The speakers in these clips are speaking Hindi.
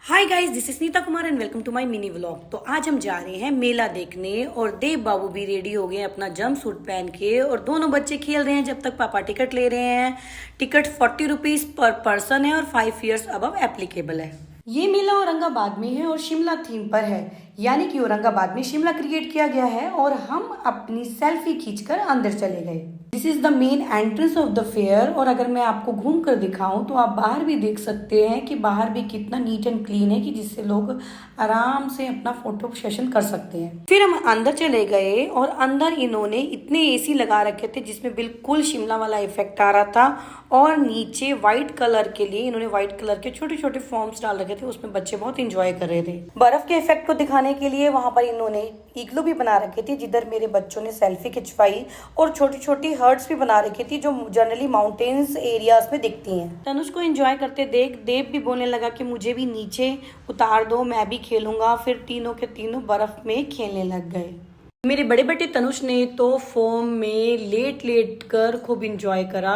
Hi guys, this is Neeta Kumar and welcome to my mini vlog. तो आज हम जा रहे हैं मेला देखने और देव बाबू भी रेडी हो गए अपना जंप सूट पहन के और दोनों बच्चे खेल रहे हैं जब तक पापा टिकट ले रहे हैं। टिकट 40 रुपीज पर पर्सन है और 5 ईयर्स अबव एप्लीकेबल है। ये मेला औरंगाबाद में है और शिमला थीम पर है, यानी कि औरंगाबाद में शिमला क्रिएट किया गया है और हम अपनी सेल्फी खींचकर अंदर चले गए। This is the main entrance of the fair. और अगर मैं आपको घूम कर दिखाऊं तो आप बाहर भी देख सकते हैं कि बाहर भी कितना नीट एंड क्लीन है कि जिससे लोग आराम से अपना फोटो सेशन कर सकते हैं। फिर हम अंदर चले गए और अंदर इन्होंने इतने एसी लगा रखे थे जिसमें बिल्कुल शिमला वाला इफेक्ट आ रहा था। और नीचे व्हाइट कलर के लिए इन्होंने व्हाइट कलर के छोटे छोटे फॉर्म्स डाल रखे थे, उसमें बच्चे बहुत इंजॉय कर रहे थे। बर्फ के इफेक्ट को दिखाने के लिए वहां पर इन्होंने इग्लू भी बना रखे थे जिधर मेरे बच्चों ने सेल्फी खिंचवाई और छोटी छोटी हर्ट्स भी बना रखी थी जो जनरली माउंटेन्स एरियाज में दिखती हैं। तनुष को एंजॉय करते देख देव भी बोलने लगा कि मुझे भी नीचे उतार दो, मैं भी खेलूंगा। फिर तीनों के तीनों बर्फ में खेलने लग गए। मेरे बड़े बेटे तनुष ने तो फोम में लेट लेट कर खूब इंजॉय करा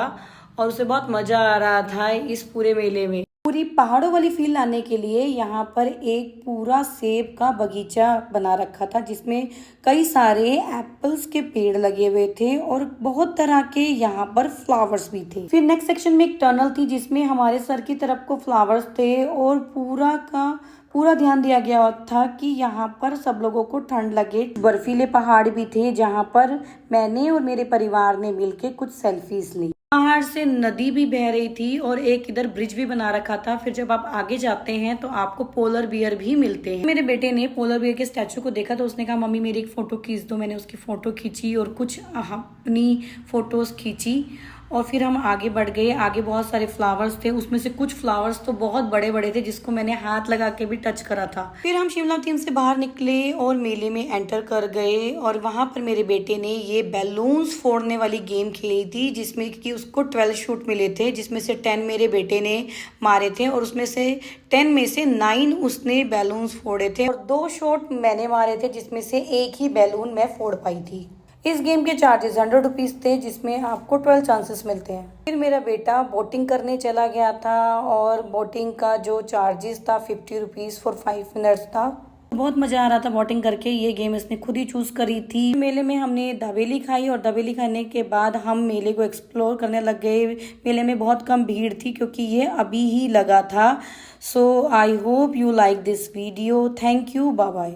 और उसे बहुत मजा आ रहा था इस पूरे मेले में। पूरी पहाड़ों वाली फील लाने के लिए यहाँ पर एक पूरा सेब का बगीचा बना रखा था जिसमें कई सारे एप्पल्स के पेड़ लगे हुए थे और बहुत तरह के यहाँ पर फ्लावर्स भी थे। फिर नेक्स्ट सेक्शन में एक टनल थी जिसमें हमारे सर की तरफ को फ्लावर्स थे और पूरा का पूरा ध्यान दिया गया था कि यहाँ पर सब लोगों को ठंड लगे। बर्फीले पहाड़ भी थे जहाँ पर मैंने और मेरे परिवार ने मिलकर कुछ सेल्फीज ली। पहाड़ से नदी भी बह रही थी और एक इधर ब्रिज भी बना रखा था। फिर जब आप आगे जाते हैं तो आपको पोलर बियर भी मिलते हैं। मेरे बेटे ने पोलर बियर के स्टैचू को देखा तो उसने कहा मम्मी मेरी एक फोटो खींच दो। मैंने उसकी फोटो खींची और कुछ अपनी फोटोज खींची और फिर हम आगे बढ़ गए। आगे बहुत सारे फ्लावर्स थे, उसमें से कुछ फ्लावर्स तो बहुत बड़े बड़े थे जिसको मैंने हाथ लगा के भी टच करा था। फिर हम शिमला थीम से बाहर निकले और मेले में एंटर कर गए और वहां पर मेरे बेटे ने ये बैलून्स फोड़ने वाली गेम खेली थी जिसमें कि उसको 12 शूट मिले थे, जिसमें से 10 मेरे बेटे ने मारे थे और उसमें से 10 में से 9 उसने बैलून्स फोड़े थे और 2 शॉट मैंने मारे थे जिसमें से एक ही बैलून मैं फोड़ पाई थी। इस गेम के चार्जेस 100 रुपीज थे जिसमें आपको 12 चांसेस मिलते हैं। फिर मेरा बेटा बोटिंग करने चला गया था और बोटिंग का जो चार्जेस था 50 रुपीज फॉर 5 मिनट्स था। बहुत मजा आ रहा था बोटिंग करके। ये गेम इसने खुद ही चूज करी थी। मेले में हमने दाबेली खाई और दाबेली खाने के बाद हम मेले को एक्सप्लोर करने लग गए। मेले में बहुत कम भीड़ थी क्योंकि ये अभी ही लगा था। So I hope you like this video. Thank you, bye bye.